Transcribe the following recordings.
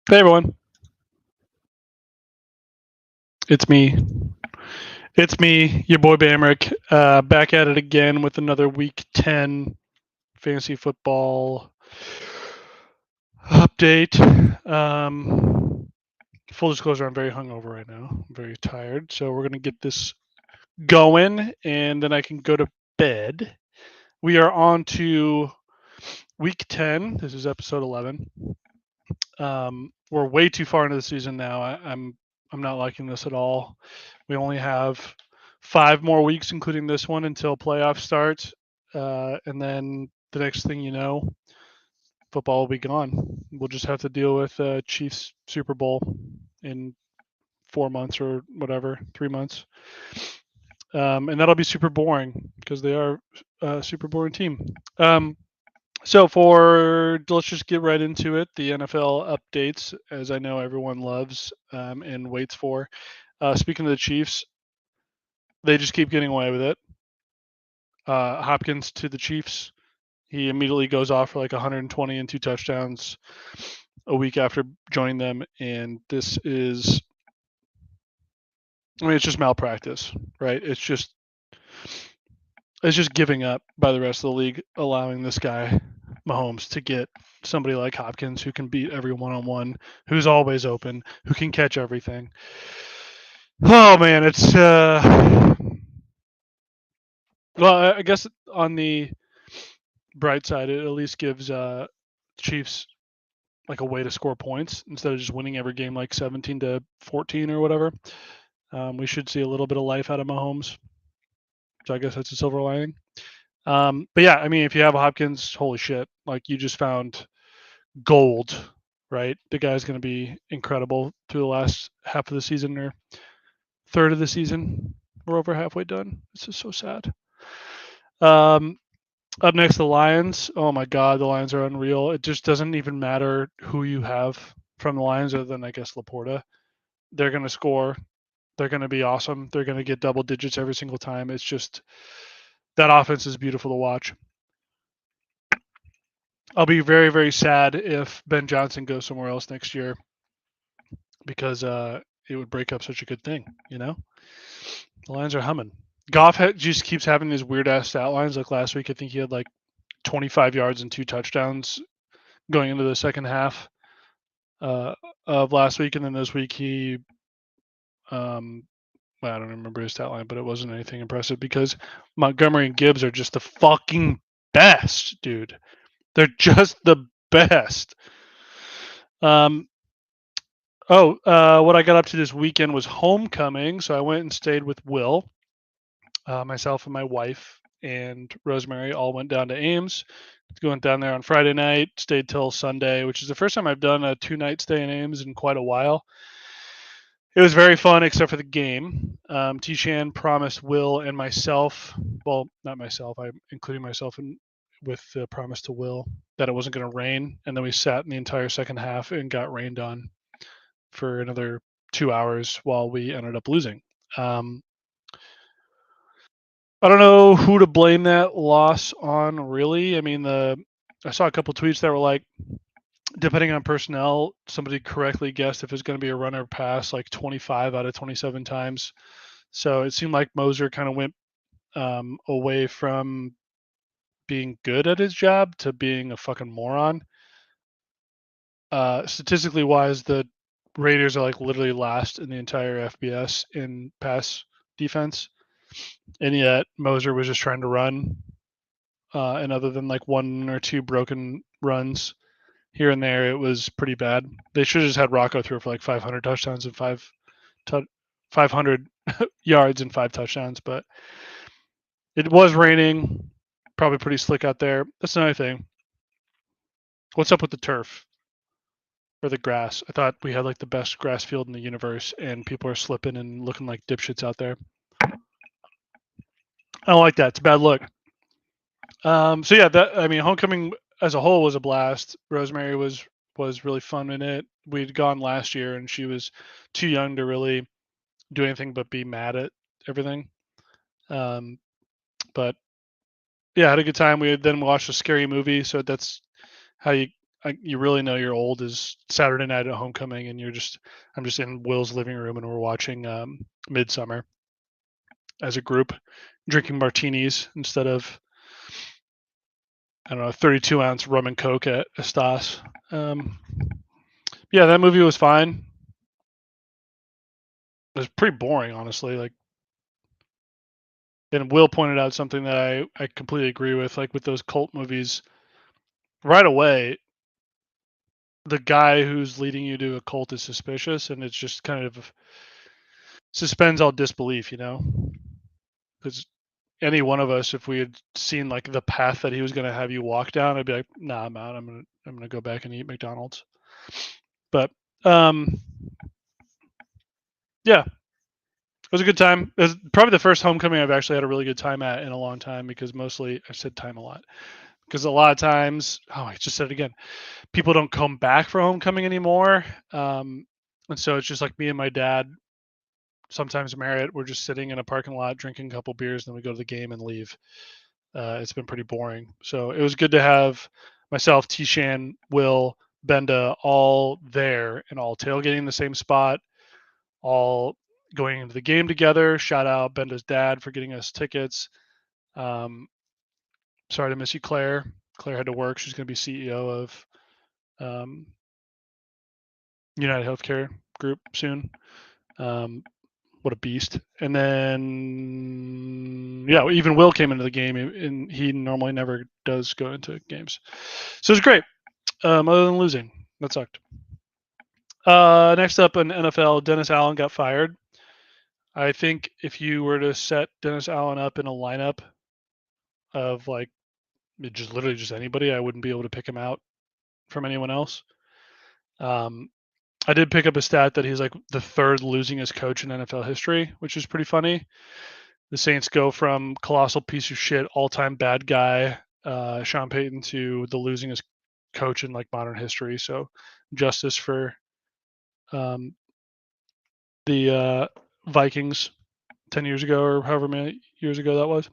Hey everyone, it's me. It's me, your boy Bamrick, back at it again with another Week 10 fantasy football update. Full disclosure, I'm very hungover right now. I'm very tired, so we're gonna get this going, and then I can go to bed. We are on to Week 10. This is episode 11. We're way too far into the season now. I'm not liking this at all. We only have 5 more weeks, including this one, until playoffs start, and then the next thing you know, football will be gone. We'll just have to deal with Chiefs Super Bowl in 4 months or whatever, 3 months, and that'll be super boring because they are a super boring team. So let's just get right into it. The NFL updates, as I know everyone loves and waits for. Speaking of the Chiefs, they just keep getting away with it. Hopkins to the Chiefs, he immediately goes off for like 120 and 2 touchdowns a week after joining them, and this is, I mean, it's just malpractice, right? It's just giving up by the rest of the league, allowing this guy Mahomes to get somebody like Hopkins who can beat every one-on-one, who's always open, who can catch everything. Oh man, it's well, I guess on the bright side, it at least gives Chiefs like a way to score points instead of just winning every game like 17-14 or whatever. We should see a little bit of life out of Mahomes, so I guess that's a silver lining. But yeah, I mean, if you have Hopkins, holy shit, like you just found gold, right? The guy's going to be incredible through the last half of the season or third of the season. We're over halfway done. This is so sad. Up next, the Lions. Oh my God, the Lions are unreal. It just doesn't even matter who you have from the Lions, other than I guess Laporta. They're going to score. They're going to be awesome. They're going to get double digits every single time. It's just that offense is beautiful to watch. I'll be very, very sad if Ben Johnson goes somewhere else next year because it would break up such a good thing, you know? The Lions are humming. Goff just keeps having these weird ass stat lines. Like last week, I think he had like 25 yards and 2 touchdowns going into the second half uh, of last week, and then this week he, well, I don't remember his stat line, but it wasn't anything impressive because Montgomery and Gibbs are just the fucking best, dude. They're just the best. What I got up to this weekend was homecoming, so I went and stayed with Will. Myself and my wife and Rosemary all went down to Ames. Going down there on Friday night, stayed till Sunday, which is the first time I've done a 2-night stay in Ames in quite a while. It was very fun, except for the game. Tishan promised Will and myself, well, not myself, I'm including myself with the promise to Will that it wasn't going to rain, and then we sat in the entire second half and got rained on for another 2 hours while we ended up losing. I don't know who to blame that loss on, really. I mean, I saw a couple tweets that were like, depending on personnel, somebody correctly guessed if it's going to be a runner pass like 25 out of 27 times. So it seemed like Moser kind of went away from being good at his job to being a fucking moron. Statistically wise, the Raiders are like literally last in the entire FBS in pass defense, and yet Moser was just trying to run. And other than like 1 or 2 broken runs here and there, it was pretty bad. They should have just had Rocco throw for like 500 touchdowns and 500 yards and 5 touchdowns. But it was raining, probably pretty slick out there. That's another thing. What's up with the turf or the grass? I thought we had like the best grass field in the universe, and people are slipping and looking like dipshits out there. I don't like that. It's a bad look. So yeah, homecoming as a whole was a blast. Rosemary was really fun in it. We'd gone last year, and she was too young to really do anything but be mad at everything. But yeah, I had a good time. We had then watched a scary movie, so that's how you you really know you're old is Saturday night at homecoming, and I'm just in Will's living room, and we're watching Midsummer as a group, drinking martinis instead of, I don't know, 32-ounce rum and coke at Estas. Yeah, that movie was fine. It was pretty boring, honestly. Like, and Will pointed out something that I completely agree with. Like with those cult movies, right away, the guy who's leading you to a cult is suspicious, and it's just kind of suspends all disbelief, you know? Because any one of us, if we had seen like the path that he was going to have you walk down, I'd be like, nah, I'm out. I'm gonna go back and eat McDonald's. But um, yeah, it was a good time. It was probably the first homecoming I've actually had a really good time at in a long time, because mostly I've said time a lot. Because a lot of times, oh, I just said it again, people don't come back for homecoming anymore. And so it's just like me and my dad, sometimes Marriott, we're just sitting in a parking lot drinking a couple beers, and then we go to the game and leave. It's been pretty boring. So it was good to have myself, Tishan, Will, Benda all there and all tailgating the same spot, all going into the game together. Shout out Benda's dad for getting us tickets. Um, Sorry to miss you, Claire. Claire had to work. She's going to be CEO of um, United Healthcare Group soon. What a beast. And then, yeah, even Will came into the game, and he normally never does go into games. So it was great, other than losing. That sucked. Next up in NFL, Dennis Allen got fired. I think if you were to set Dennis Allen up in a lineup of like just literally just anybody, I wouldn't be able to pick him out from anyone else. I did pick up a stat that he's like the third losingest coach in NFL history, which is pretty funny. The Saints go from colossal piece of shit, all-time bad guy, Sean Payton, to the losingest coach in like modern history. So justice for um, the Vikings 10 years ago, or however many years ago that was.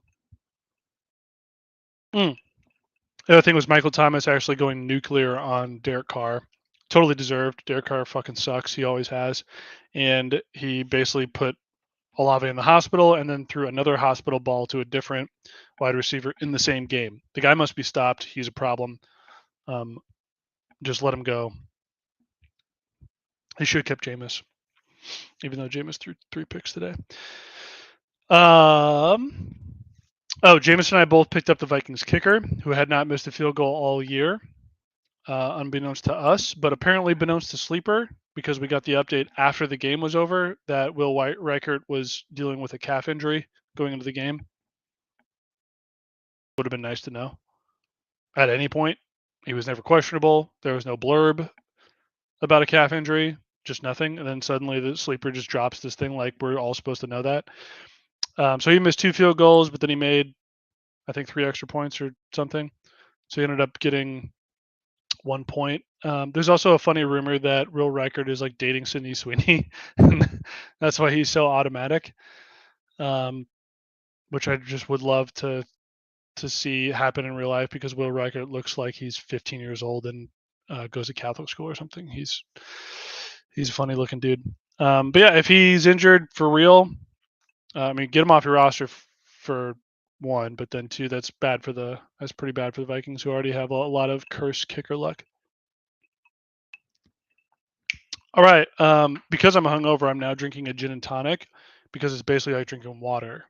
Mm. The other thing was Michael Thomas actually going nuclear on Derek Carr. Totally deserved. Derek Carr fucking sucks. He always has. And he basically put Olave in the hospital and then threw another hospital ball to a different wide receiver in the same game. The guy must be stopped. He's a problem. Um, just let him go. He should have kept Jameis, even though Jameis threw 3 picks today. Jameis and I both picked up the Vikings kicker, who had not missed a field goal all year, unbeknownst to us, but apparently beknownst to Sleeper, because we got the update after the game was over that Will Reichert was dealing with a calf injury going into the game. Would have been nice to know. At any point, he was never questionable. There was no blurb about a calf injury, just nothing. And then suddenly the Sleeper just drops this thing like we're all supposed to know that. So he missed 2 field goals, but then he made, I think, 3 extra points or something. So he ended up getting 1 point. There's also a funny rumor that Will Reichert is like dating Sydney Sweeney. That's why he's so automatic, which I just would love to see happen in real life, because Will Reichert looks like he's 15 years old and goes to Catholic school or something. He's a funny looking dude. But yeah, if he's injured for real, I mean, get him off your roster for one, but then 2, that's pretty bad for the Vikings, who already have a lot of cursed kicker luck. All right, because I'm hungover, I'm now drinking a gin and tonic, because it's basically like drinking water,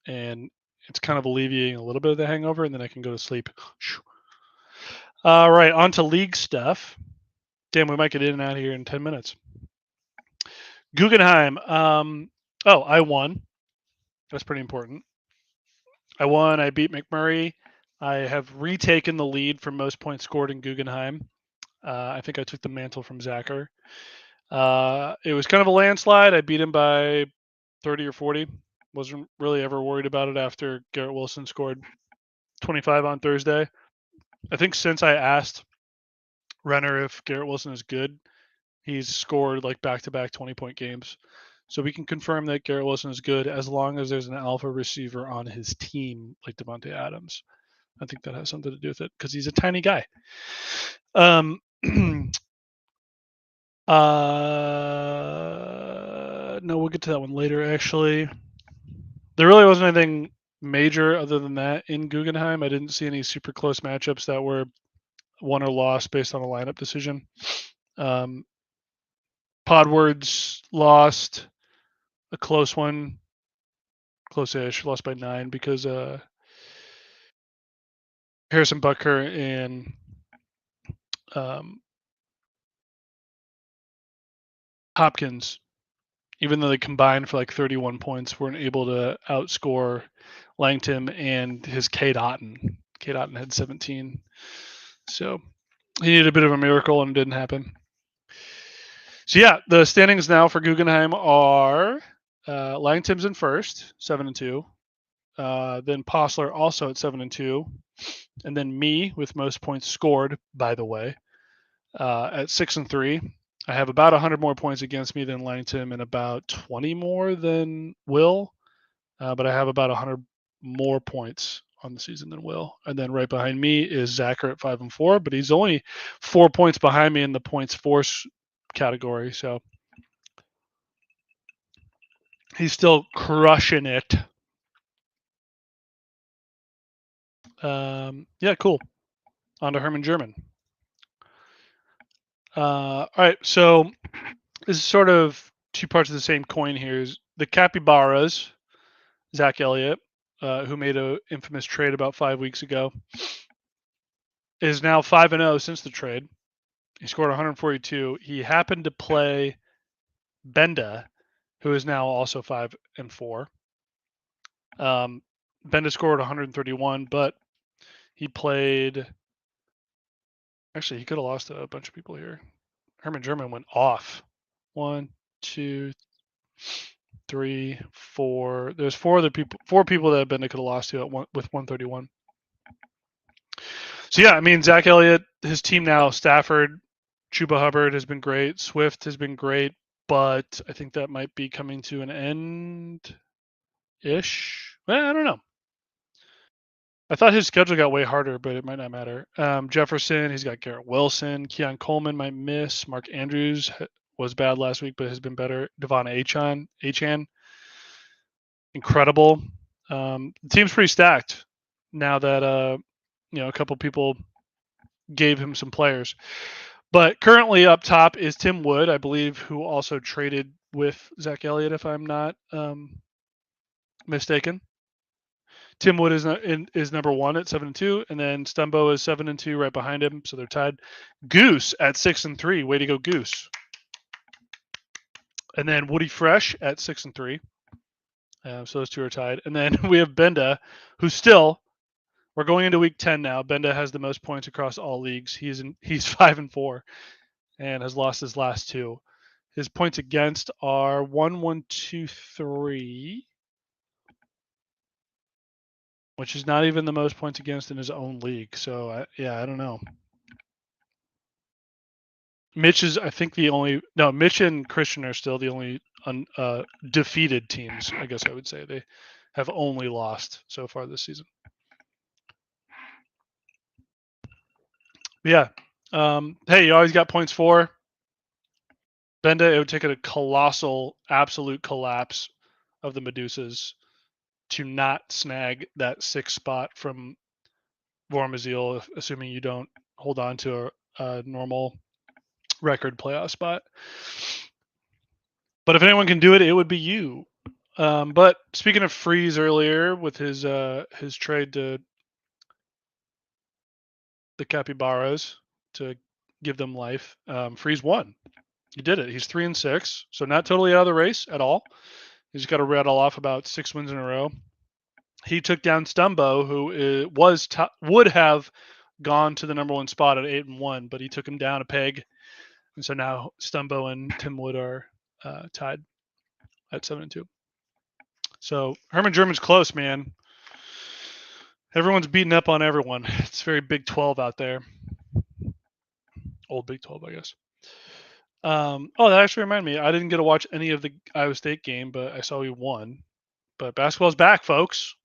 and it's kind of alleviating a little bit of the hangover, and then I can go to sleep. All right, on to league stuff. Damn, we might get in and out of here in 10 minutes. Guggenheim. I won. That's pretty important. I won. I beat McMurray. I have retaken the lead for most points scored in Guggenheim. I think I took the mantle from Zacher. It was kind of a landslide. I beat him by 30 or 40. Wasn't really ever worried about it after Garrett Wilson scored 25 on Thursday. I think since I asked Renner if Garrett Wilson is good, he's scored like back-to-back 20-point games. So we can confirm that Garrett Wilson is good as long as there's an alpha receiver on his team like Devontae Adams. I think that has something to do with it because he's a tiny guy. Um, no, we'll get to that one later. Actually, there really wasn't anything major other than that in Guggenheim. I didn't see any super close matchups that were won or lost based on a lineup decision. Um, Podwards lost a close one, close-ish, lost by 9 because Harrison Butker and um, Hopkins, even though they combined for like 31 points, weren't able to outscore Langton and his Kate Otten. Kate Otten had 17. So he needed a bit of a miracle and it didn't happen. So yeah, the standings now for Guggenheim are Langton's in first, 7-2. Then Posler also at 7-2. And then me with most points scored, by the way, at 6-3. I have about 100 more points against me than Langton and about 20 more than Will. But I have about 100 more points on the season than Will. And then right behind me is Zachar at 5-4, but he's only 4 points behind me in the points force category. So he's still crushing it. Yeah, cool. On to Herman German. All right, so this is sort of two parts of the same coin here. Is the capybaras, Zach Elliott, who made an infamous trade about 5 weeks ago, is now 5-0 since the trade. He scored 142. He happened to play Benda, who is now also 5-4. Benda scored 131, but he played. Actually, he could have lost to a bunch of people here. Herman German went off. 1, 2, 3, 4. There's 4 people that Benda could have lost to with 131. So yeah, I mean Zach Elliott, his team now, Stafford, Chuba Hubbard has been great. Swift has been great, but I think that might be coming to an end ish. Well, I don't know. I thought his schedule got way harder, but it might not matter. Jefferson, he's got Garrett Wilson. Keon Coleman might miss. Mark Andrews was bad last week, but has been better. Devon Achan, incredible. The team's pretty stacked now that a couple people gave him some players. But currently up top is Tim Wood, I believe, who also traded with Zach Elliott, if I'm not mistaken. Tim Wood is number 1 at 7-2, and then Stumbo is 7-2 right behind him, so they're tied. Goose at 6-3, way to go, Goose. And then Woody Fresh at 6-3, so those two are tied. And then we have Benda, who still, we're going into week 10 now. Benda has the most points across all leagues. He's 5-4, and has lost his last 2. His points against are 1, 1, 2, 3. Which is not even the most points against in his own league. So, I don't know. Mitch is, I think, the only. No, Mitch and Christian are still the only defeated teams, I guess I would say. They have only lost so far this season. But yeah. Hey, you always got points for. Benda, it would take a colossal, absolute collapse of the Medusas to not snag that 6th spot from Vormazil, assuming you don't hold on to a normal record playoff spot. But if anyone can do it, it would be you. But speaking of Freeze earlier with his trade to the Capybaras to give them life, Freeze won. He did it. He's 3-6, so not totally out of the race at all. He's got to rattle off about 6 wins in a row. He took down Stumbo, who would have gone to the number 1 spot at 8-1, but he took him down a peg, and so now Stumbo and Tim Wood are tied at 7-2. So Herman German's close, man. Everyone's beating up on everyone. It's very Big 12 out there. Old Big 12, I guess. That actually reminded me. I didn't get to watch any of the Iowa State game, but I saw we won. But basketball's back, folks.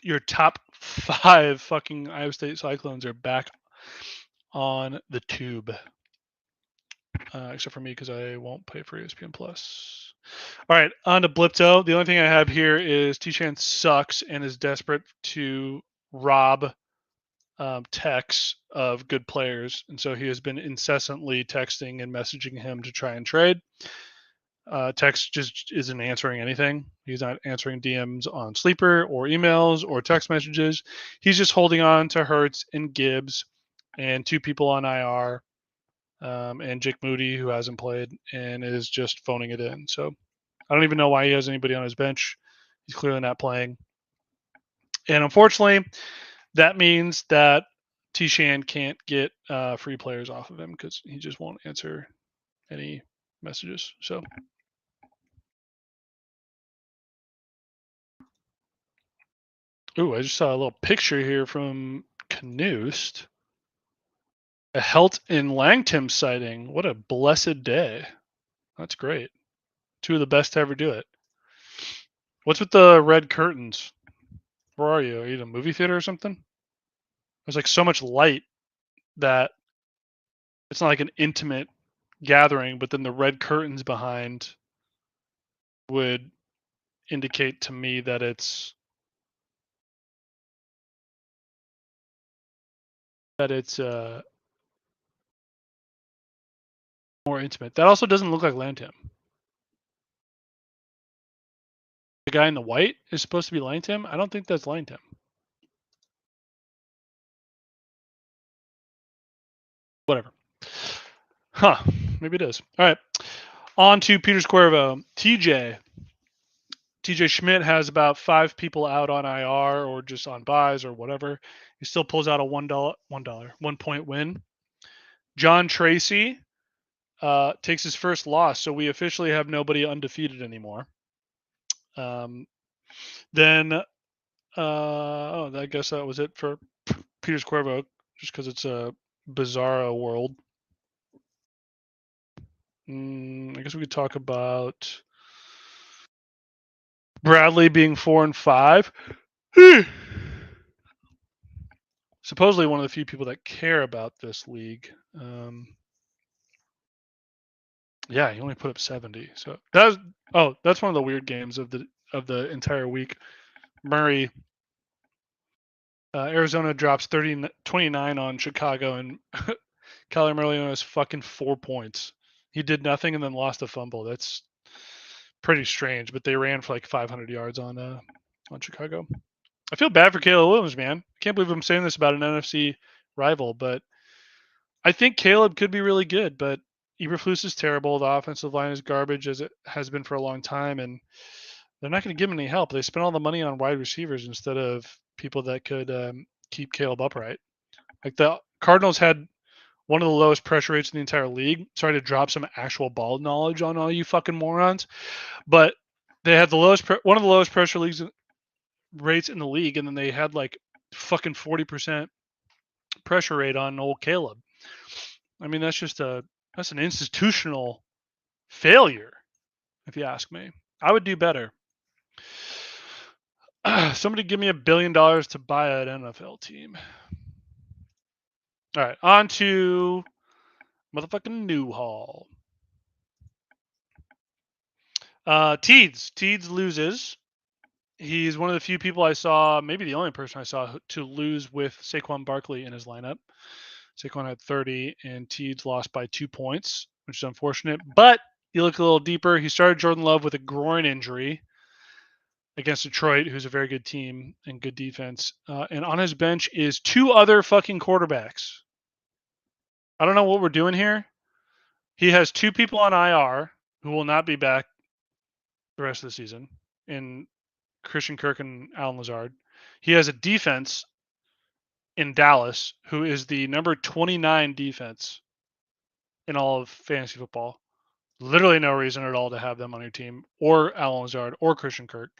your top 5 fucking Iowa State Cyclones are back on the tube. Except for me because I won't pay for ESPN Plus. All right, on to Blipto. The only thing I have here is T-Shan sucks and is desperate to rob Tex of good players, and so he has been incessantly texting and messaging him to try and trade. Tex just isn't answering anything. He's not answering DMs on Sleeper or emails or text messages. He's just holding on to Hertz and Gibbs and 2 people on IR and Jake Moody, who hasn't played and is just phoning it in. So I don't even know why he has anybody on his bench. He's clearly not playing. And unfortunately, that means that T-Shan can't get free players off of him because he just won't answer any messages. So, ooh, I just saw a little picture here from Canoost. A Helt and Langtim sighting. What a blessed day. That's great. 2 of the best to ever do it. What's with the red curtains? Where are you? Are you in a movie theater or something? There's like so much light that it's not like an intimate gathering, but then the red curtains behind would indicate to me that it's more intimate. That also doesn't look like Lantim. The guy in the white is supposed to be Lantim. I don't think that's Lantim. Whatever. Huh. Maybe it is. All right. On to Peters Cuervo. TJ Schmidt has about 5 people out on IR or just on buys or whatever. He still pulls out a $1 win. John Tracy takes his first loss, so we officially have nobody undefeated anymore. Then, I guess that was it for Peters Cuervo, just because it's a bizarro world. I guess we could talk about Bradley being 4-5. Supposedly one of the few people that care about this league. Yeah, he only put up 70. So that's one of the weird games of the entire week. Murray, Arizona drops 29 on Chicago, and Kyler Murray has fucking 4 points. He did nothing and then lost a fumble. That's pretty strange, but they ran for like 500 yards on Chicago. I feel bad for Caleb Williams, man. I can't believe I'm saying this about an NFC rival, but I think Caleb could be really good, but Eberflus is terrible. The offensive line is garbage, as it has been for a long time, and they're not going to give him any help. They spent all the money on wide receivers instead of people that could keep Caleb upright. Like the Cardinals had one of the lowest pressure rates in the entire league. Sorry to drop some actual ball knowledge on all you fucking morons, but they had one of the lowest pressure rates in the league, and then they had like fucking 40% pressure rate on old Caleb. I mean, that's an institutional failure, if you ask me. I would do better. Somebody give me $1 billion to buy an NFL team. All right, on to motherfucking Newhall. Teeds loses. He's one of the few people I saw, maybe the only person I saw, to lose with Saquon Barkley in his lineup. Saquon had 30, and Teeds lost by 2 points, which is unfortunate. But you look a little deeper. He started Jordan Love with a groin injury against Detroit, who's a very good team and good defense. And on his bench is 2 other fucking quarterbacks. I don't know what we're doing here. He has 2 people on IR who will not be back the rest of the season, in Christian Kirk and Alan Lazard. He has a defense in Dallas who is the number 29 defense in all of fantasy football. Literally no reason at all to have them on your team, or Alan Lazard, or Christian Kirk.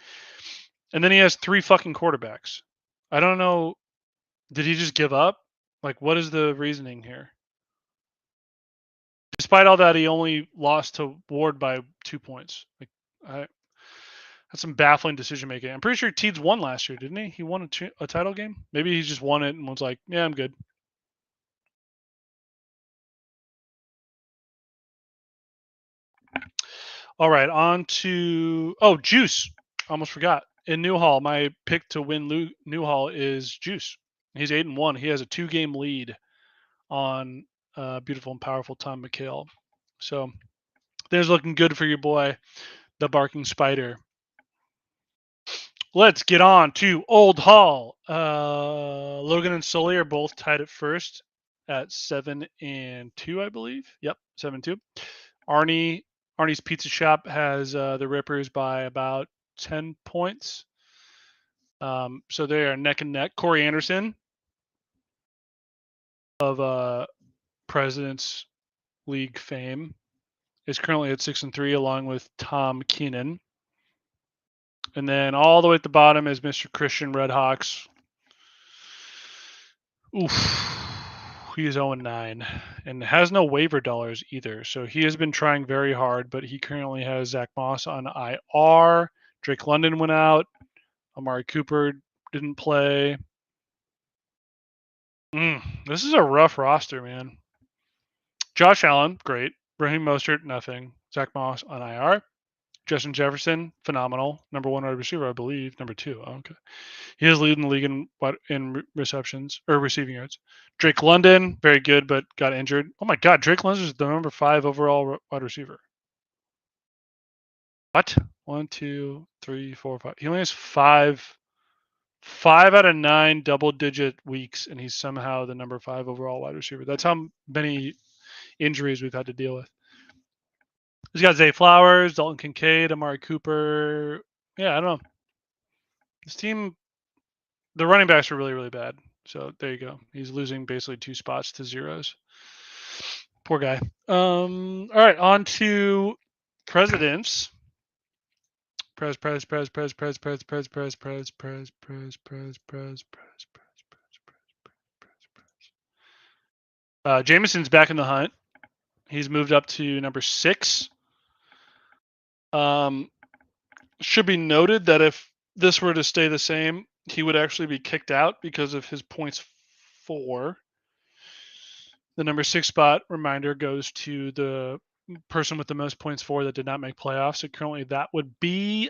And then he has 3 fucking quarterbacks. I don't know. Did he just give up? Like, what is the reasoning here? Despite all that, he only lost to Ward by 2 points. Like, That's some baffling decision making. I'm pretty sure Teeds won last year, didn't he? He won a title game. Maybe he just won it and was like, "Yeah, I'm good." All right, on to Juice. Almost forgot. In Newhall, my pick to win Newhall is Juice. He's 8-1. He has a 2-game lead on beautiful and powerful Tom McHale. So things looking good for your boy, the Barking Spider. Let's get on to Old Hall. Logan and Sully are both tied at first at 7-2, I believe. Yep, 7-2. Arnie's Pizza Shop has the Rippers by about 10 points. So they are neck and neck. Corey Anderson of President's League fame is currently at 6-3, along with Tom Keenan. And then all the way at the bottom is Mr. Christian Redhawks. Oof. He is 0-9 and has no waiver dollars either. So he has been trying very hard, but he currently has Zach Moss on IR. Drake London went out. Amari Cooper didn't play. This is a rough roster, man. Josh Allen, great. Raheem Mostert, nothing. Zach Moss on IR. Justin Jefferson, phenomenal. Number 1 wide receiver, I believe. Number 2. Oh, okay. He is leading the league in receptions or receiving yards. Drake London, very good, but got injured. Oh my God, Drake London is the number 5 overall wide receiver. What? 1, 2, 3, 4, 5. He only has 5 out of 9 double-digit weeks, and he's somehow the number 5 overall wide receiver. That's how many injuries we've had to deal with. He's got Zay Flowers, Dalton Kincaid, Amari Cooper. Yeah, I don't know. This team, the running backs are really, really bad. So there you go. He's losing basically 2 spots to zeros. Poor guy. All right, on to presidents. Prez. Jameson's back in the hunt. He's moved up to number 6. Should be noted that if this were to stay the same, he would actually be kicked out because of his points 4. The number 6 spot, reminder, goes to the person with the most points 4 that did not make playoffs. So currently that would be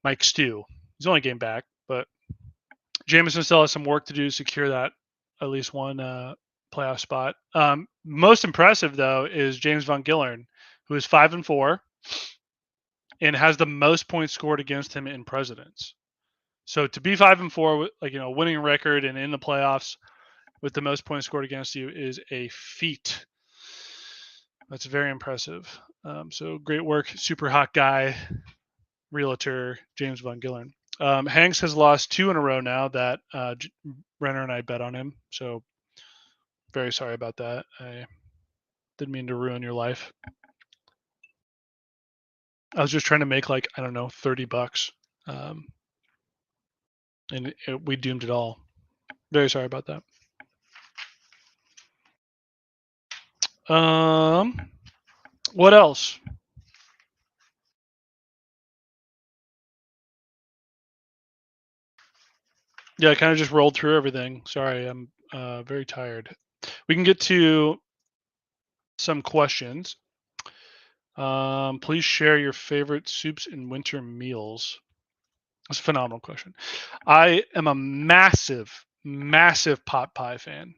Mike Stew. He's only a game back, but Jameson still has some work to do to secure that at least one playoff spot. Most impressive, though, is James Von Gillern, who is 5-4 and has the most points scored against him in presidents. So to be 5-4, like, winning record and in the playoffs with the most points scored against you is a feat. That's very impressive. So great work, super hot guy, realtor James Von Gillern. Hanks has lost 2 in a row now that Renner and I bet on him. So very sorry about that. I didn't mean to ruin your life. I was just trying to make $30. And we doomed it all. Very sorry about that. What else? Yeah, I kind of just rolled through everything. Sorry, I'm very tired. We can get to some questions. Please share your favorite soups and winter meals. That's a phenomenal question. I am a massive, massive pot pie fan.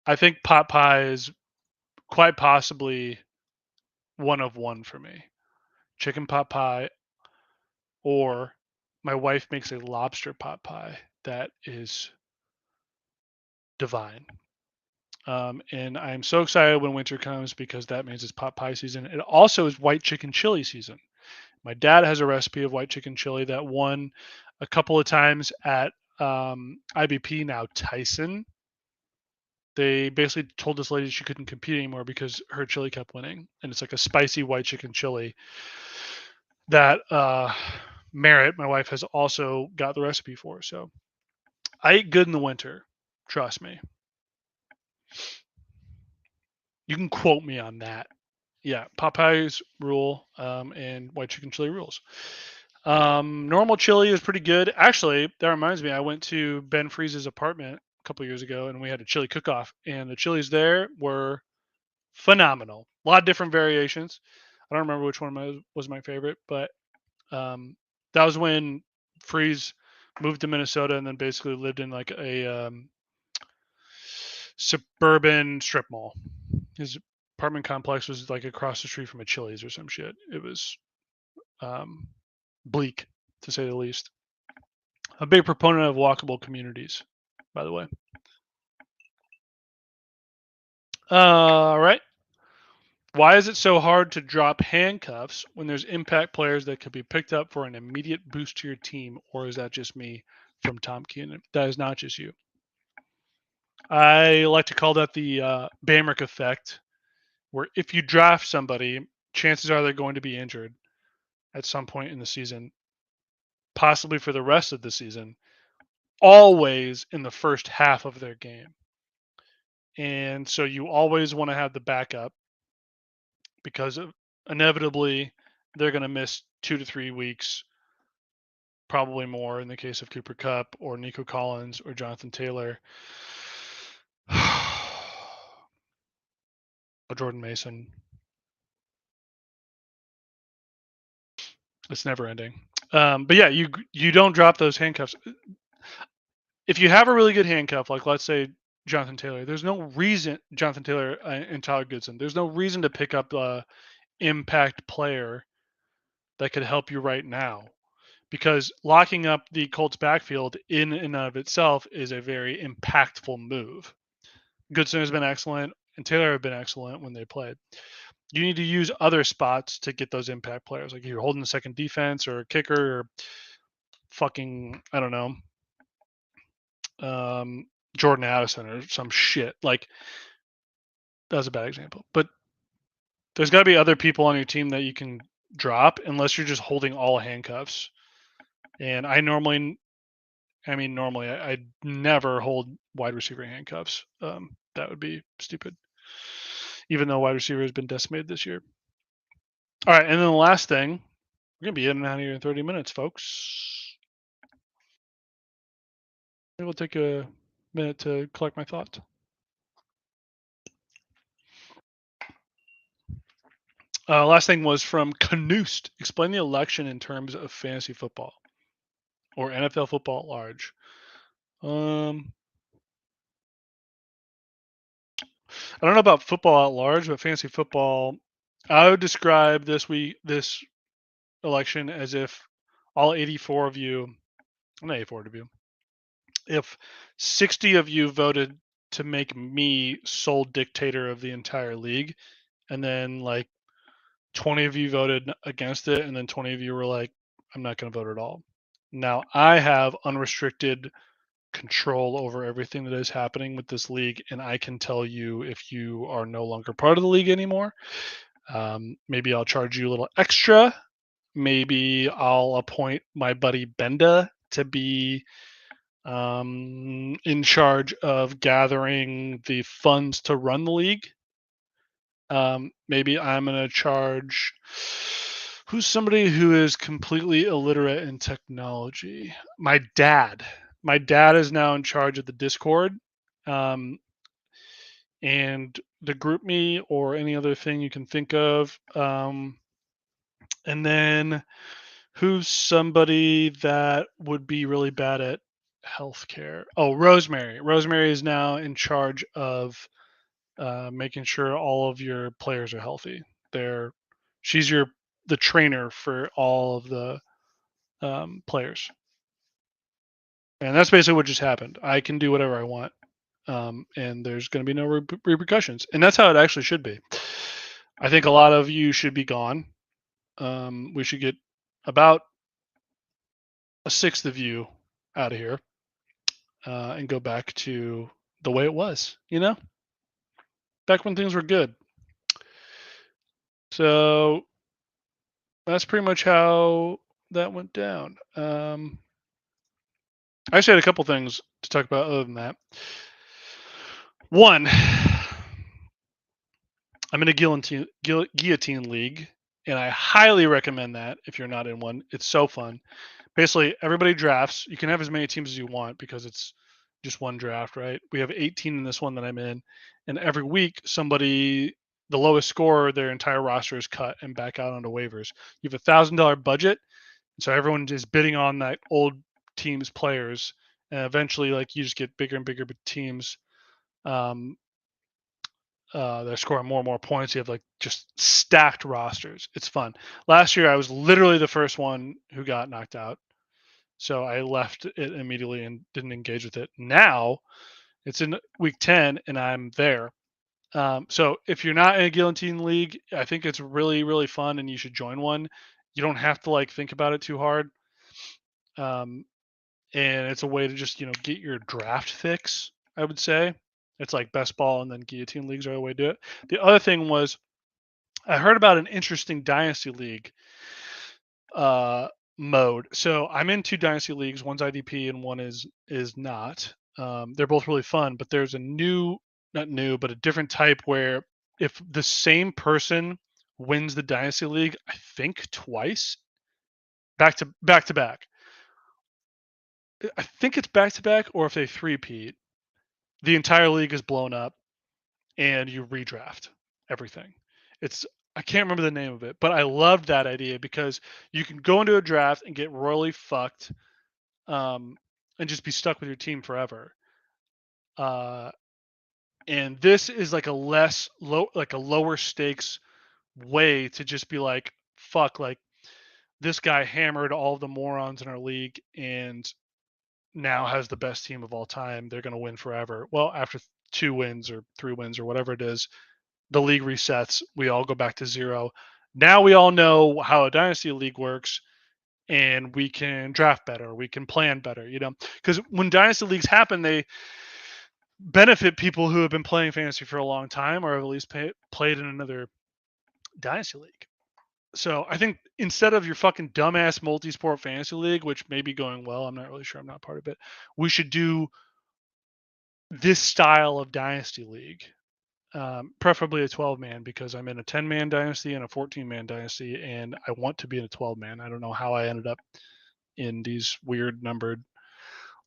I think pot pie is quite possibly one of one for me. Chicken pot pie, or my wife makes a lobster pot pie that is divine. And I'm so excited when winter comes because that means it's pot pie season. It also is white chicken chili season. My dad has a recipe of white chicken chili that won a couple of times at IBP, now Tyson. They basically told this lady she couldn't compete anymore because her chili kept winning. And it's like a spicy white chicken chili that Merritt, my wife, has also got the recipe for. So I eat good in the winter. Trust me. You can quote me on that. Yeah, Popeyes rule, and white chicken chili rules. Normal chili is pretty good. Actually, that reminds me, I went to Ben Freeze's apartment a couple years ago, and we had a chili cook-off, and the chilies there were phenomenal. A lot of different variations. I don't remember which one was my favorite, but um, that was when Freeze moved to Minnesota and then basically lived in like a suburban strip mall. His apartment complex was like across the street from a Chili's or some shit. It was um, bleak, to say the least. A big proponent of walkable communities, by the way. All right. Why is it so hard to drop handcuffs when there's impact players that could be picked up for an immediate boost to your team? Or is that just me from Tom Keenan? That is not just you. I like to call that the Bamrick effect, where if you draft somebody, chances are they're going to be injured at some point in the season, possibly for the rest of the season, always in the first half of their game. And so you always want to have the backup because inevitably they're going to miss 2 to 3 weeks, probably more in the case of Cooper Cup or Nico Collins or Jonathan Taylor. Or Jordan Mason. It's never ending. But yeah, you don't drop those handcuffs. If you have a really good handcuff, like let's say Jonathan Taylor, there's no reason Jonathan Taylor and Tyler Goodson. There's no reason to pick up a impact player that could help you right now, because locking up the Colts backfield in and of itself is a very impactful move. Goodson has been excellent, and Taylor have been excellent when they played. You need to use other spots to get those impact players, like if you're holding the second defense or a kicker or fucking I don't know, Jordan Addison or some shit. Like that was a bad example, but there's got to be other people on your team that you can drop unless you're just holding all handcuffs. And normally I'd never hold wide receiver handcuffs. That would be stupid, even though wide receiver has been decimated this year. All right, and then the last thing, we're gonna be in and out of here in 30 minutes, folks. Maybe we'll take a minute to collect my thoughts. Last thing was from Canoost. Explain the election in terms of fantasy football or NFL football at large. I don't know about football at large, but fantasy football, I would describe this election as if all 84 of you, not 84 of you, if 60 of you voted to make me sole dictator of the entire league, and then like 20 of you voted against it, and then 20 of you were like, I'm not going to vote at all. Now I have unrestricted control over everything that is happening with this league, and I can tell you if you are no longer part of the league anymore. Maybe I'll charge you a little extra. Maybe I'll appoint my buddy Benda to be in charge of gathering the funds to run the league. Maybe I'm going to charge who's somebody who is completely illiterate in technology. My dad. My dad is now in charge of the Discord. And the group me or any other thing you can think of. And then who's somebody that would be really bad at healthcare? Oh, Rosemary. Rosemary is now in charge of making sure all of your players are healthy. She's the trainer for all of the players, and that's basically what just happened. I can do whatever I want, and there's going to be no repercussions, and that's how it actually should be. I think a lot of you should be gone. We should get about a sixth of you out of here and go back to the way it was, back when things were good. So that's pretty much how that went down. I actually had a couple things to talk about other than that. One, I'm in a guillotine league, and I highly recommend that if you're not in one. It's so fun. Basically, everybody drafts. You can have as many teams as you want because it's just one draft, right? We have 18 in this one that I'm in, and every week somebody, the lowest scorer, their entire roster is cut and back out onto waivers. You have $1,000 budget, so everyone is bidding on that old team's players, and eventually, like you just get bigger and bigger teams. Um, they're scoring more and more points. You have like just stacked rosters. It's fun. Last year, I was literally the first one who got knocked out, so I left it immediately and didn't engage with it. Now it's in week 10, and I'm there. So if you're not in a guillotine league, I think it's really really fun, and you should join one. You don't have to like think about it too hard. Um, and it's a way to just get your draft fix. I would say it's like best ball, and then guillotine leagues are the way to do it. The other thing was I heard about an interesting dynasty league uh, mode. So I'm in two dynasty leagues. One's IDP and one is not. They're both really fun, but there's a new, not new, but a different type where if the same person wins the dynasty league, I think twice, back to back. I think it's back to back, or if they three-peat, the entire league is blown up and you redraft everything. It's I can't remember the name of it, but I loved that idea because you can go into a draft and get royally fucked, and just be stuck with your team forever. Uh, and this is like like a lower stakes way to just be like, fuck, like this guy hammered all the morons in our league and now has the best team of all time. They're going to win forever. Well, after 2 wins or 3 wins or whatever it is, the league resets. We all go back to zero. Now we all know how a dynasty league works, and we can draft better. We can plan better. Because when dynasty leagues happen, they benefit people who have been playing fantasy for a long time, or have at least played in another dynasty league. So I think instead of your fucking dumbass multi-sport fantasy league, which may be going well, I'm not really sure. I'm not part of it. We should do this style of dynasty league, preferably a 12-man, because I'm in a 10-man dynasty and a 14-man dynasty, and I want to be in a 12-man. I don't know how I ended up in these weird numbered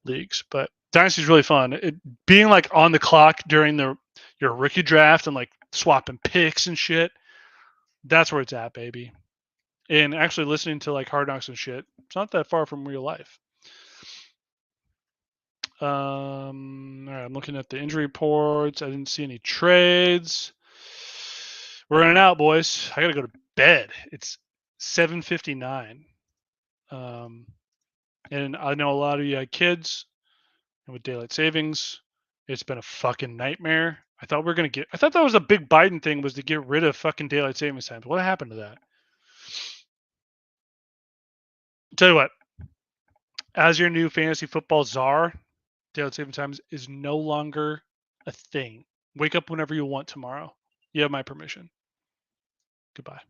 leagues, but dynasty is really fun. Being like on the clock during your rookie draft and like swapping picks and shit. That's where it's at, baby. And actually listening to like Hard Knocks and shit, it's not that far from real life. All right, I'm looking at the injury reports. I didn't see any trades. We're running out, boys. I gotta go to bed. It's 7:59. And I know a lot of you had kids, and with daylight savings, it's been a fucking nightmare. I thought that was a big Biden thing, was to get rid of fucking daylight savings times. What happened to that? Tell you what, as your new fantasy football czar, daylight saving times is no longer a thing. Wake up whenever you want tomorrow. You have my permission. Goodbye.